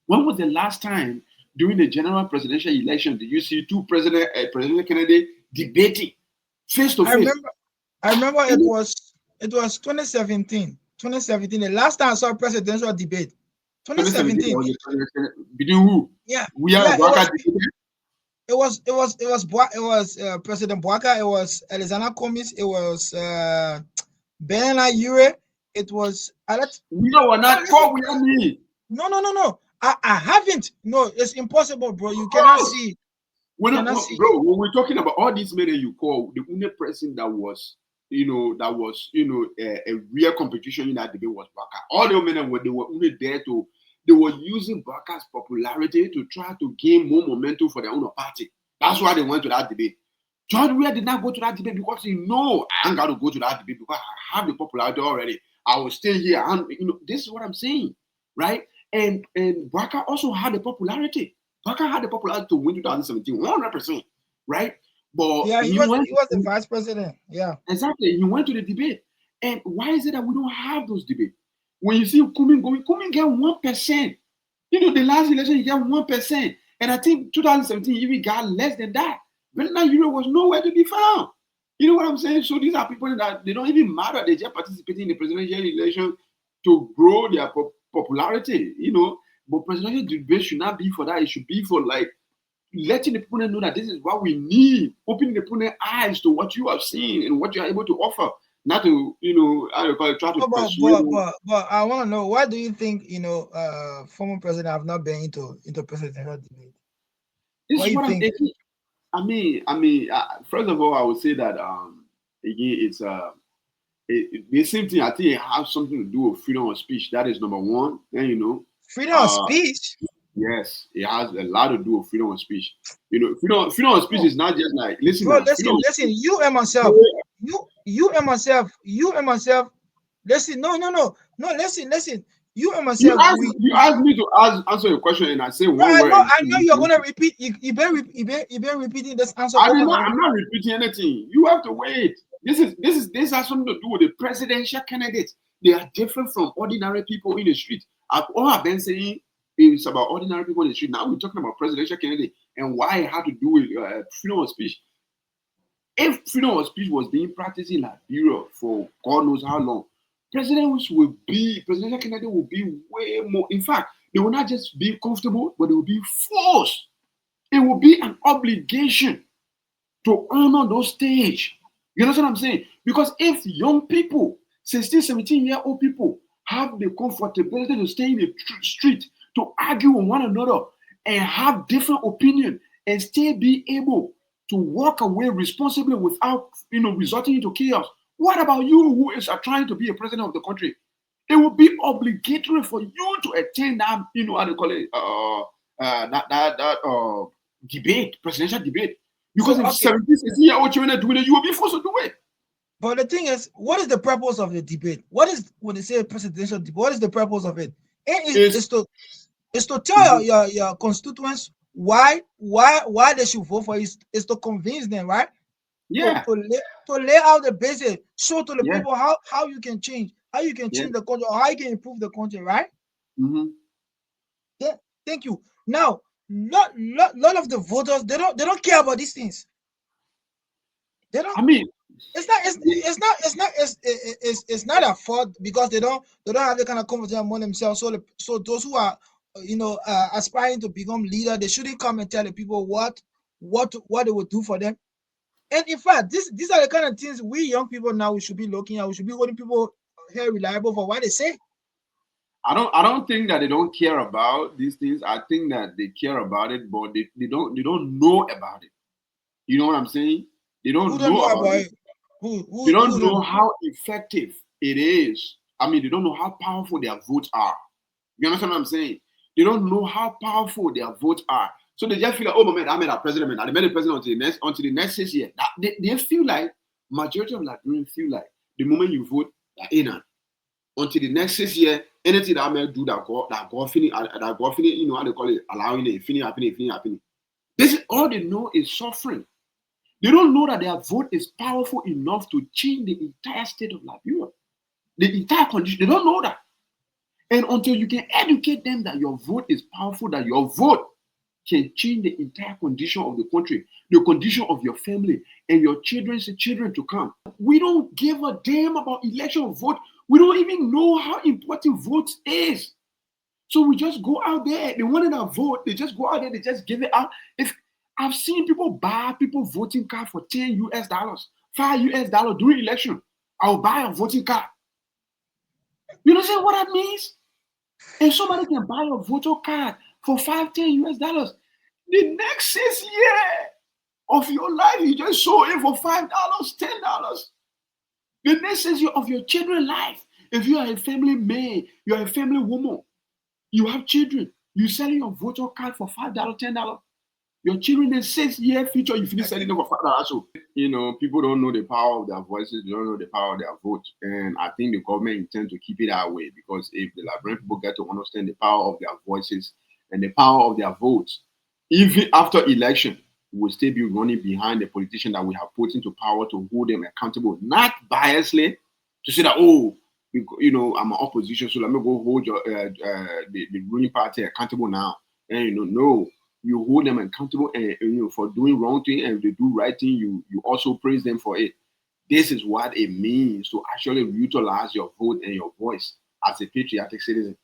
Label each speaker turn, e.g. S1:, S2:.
S1: When was the last time during the general presidential election did you see two President Kennedy debating face to
S2: I
S1: face?
S2: remember. I remember it was 2017. 2017. The last time I saw a presidential debate.
S1: 2017
S2: 2017.
S1: was the president between who?
S2: Yeah.
S1: We are
S2: Yeah. It
S1: Baka
S2: was.
S1: debated.
S2: It was President Boaka. It was Alexander Comis. It was Benana Ure. It was Alex.
S1: We are
S2: No,
S1: not
S2: listen.
S1: called. We are me.
S2: No, no, no, no. I haven't. No, it's impossible, bro. You cannot see. You cannot see.
S1: Bro, when we're talking about all these men that you call, the only person that was, a real competition in that debate was Baka. All the men were they were only there to, they were using Baka's popularity to try to gain more momentum for their own party. That's why they went to that debate. John Weir did not go to that debate because he know I ain't got to go to that debate because I have the popularity already. I will stay here. And this is what I'm saying, right? And Baka also had the popularity. Baka had the popularity to win 2017, 100%, right? But
S2: Yeah, he
S1: he
S2: was.
S1: went
S2: He was the vice president. Yeah.
S1: exactly. He went to the debate. And why is it that we don't have those debates? When you see Kumin going, Kumin get 1%. The last election he got 1%. And I think 2017 even got less than that. But now Euro was nowhere to be found. You know what I'm saying? So these are people that they don't even matter. They just participating in the presidential election to grow their popularity. But presidential debate should not be for that. It should be for like letting the people know that this is what we need, opening the people's eyes to what you have seen and what you are able to offer. Not to, how do you call it, try to
S2: Oh, but
S1: persuade
S2: but
S1: them.
S2: but but I want to know, why do you think former president have not been into presidential debate?
S1: This
S2: What
S1: is
S2: do you
S1: what I'm
S2: think?
S1: thinking. First of all, I would say that again, the same thing. I think it has something to do with freedom of speech. That is number one. Then
S2: Freedom of
S1: uh,
S2: speech.
S1: yes, it has a lot to do with freedom of speech. Freedom of speech
S2: Bro,
S1: is not just like listen
S2: bro,
S1: now.
S2: listen,
S1: Freedom of
S2: listen.
S1: speech.
S2: You and myself. You and myself. Listen, no, no, no, no. Listen. You and
S1: You
S2: myself.
S1: ask
S2: We,
S1: you ask me to answer your question, and I say
S2: bro.
S1: one
S2: I
S1: word,
S2: know.
S1: and
S2: I know you're gonna repeat. You been repeating this answer
S1: I
S2: over
S1: did
S2: and
S1: not.
S2: over.
S1: I'm not repeating anything. You have to wait. This has something to do with the presidential candidates. They are different from ordinary people in the street. All I've been saying is about ordinary people in the street. Now we're talking about presidential candidate and why it had to do with freedom of speech. If freedom of speech was being practiced in Liberia for God knows how long, presidential candidate will be way more. In fact, they will not just be comfortable, but they will be forced. It will be an obligation to honor those stage. You understand what I'm saying? Because if young people, 16, 17-year-old people, have the comfortability to stay in the street, to argue with one another, and have different opinion, and still be able to walk away responsibly without, resulting into chaos. What about you who is trying to be a president of the country? It will be obligatory for you to attend that, how they call it, debate, presidential debate.
S2: So
S1: Because if
S2: okay,
S1: 17, 16-year-old children are doing it, you will be forced to do it.
S2: but the thing is, what is the purpose of the debate? What is when they say presidential debate? What is the purpose of it? It
S1: It's
S2: is to tell
S1: mhm,
S2: your constituents why they should vote for you. Is to convince them, right? To
S1: yeah,
S2: to lay, to lay out the basic, show to the
S1: yeah,
S2: people how you can change,
S1: yeah.
S2: the country, or how you can improve the country, right?
S1: hmm
S2: Yeah, thank you. Now, lot of the voters, they don't care about these things. They don't.
S1: I mean,
S2: It's not. It's not a fault because they don't have the kind of confidence among themselves. So those who are aspiring to become leader, they shouldn't come and tell the people what they would do for them. And in fact, these are the kind of things we young people now we should be looking at. We should be holding people here reliable for what they say.
S1: I don't think that they don't care about these things. I think that they care about it, but they don't know about it. You know what I'm saying? They
S2: Who
S1: don't
S2: don't
S1: know
S2: know
S1: about
S2: about
S1: it.
S2: it? Who
S1: They
S2: who
S1: don't
S2: who
S1: know
S2: don't?
S1: how effective it is. I mean, they don't know how powerful their votes are. You understand what I'm saying? They don't know how powerful their votes are. So they just feel like, oh man, I made a president, man. I made a president until the next 6 years. They feel like majority of Liberians feel like the moment you vote, you're in until the next 6 years, anything that I may do that go finish, how they call it, allowing it, finish happening. This is all they know is suffering. They don't know that their vote is powerful enough to change the entire state of Liberia, the entire condition. They don't know that. And until you can educate them that your vote is powerful, that your vote can change the entire condition of the country, the condition of your family, and your children's children to come. We don't give a damn about election vote. We don't even know how important vote is. So we just go out there. They wanted a vote. They just go out there. They just give it out. If I've seen people buy people voting card for $10, $5 during election. I'll buy a voting card. You understand what that means? And somebody can buy a voter card for $5, $10. The next 6 years of your life, you just sold it for $5, $10. The next 6 years of your children's life, if you are a family man, you are a family woman, you have children, you selling your voter card for $5, $10. Your children in 6 year future, you finish selling them for $5. So, people don't know the power of their voices, they don't know the power of their vote. And I think the government intends to keep it that way, because if the Liberian people get to understand the power of their voices and the power of their votes, even after election, we'll still be running behind the politician that we have put into power to hold them accountable, not biasly to say that, oh, I'm an opposition, so let me go hold the ruling party accountable now. And no, you hold them accountable, and for doing wrong thing, and if they do right thing, you also praise them for it. This is what it means to actually utilize your vote and your voice as a patriotic citizen.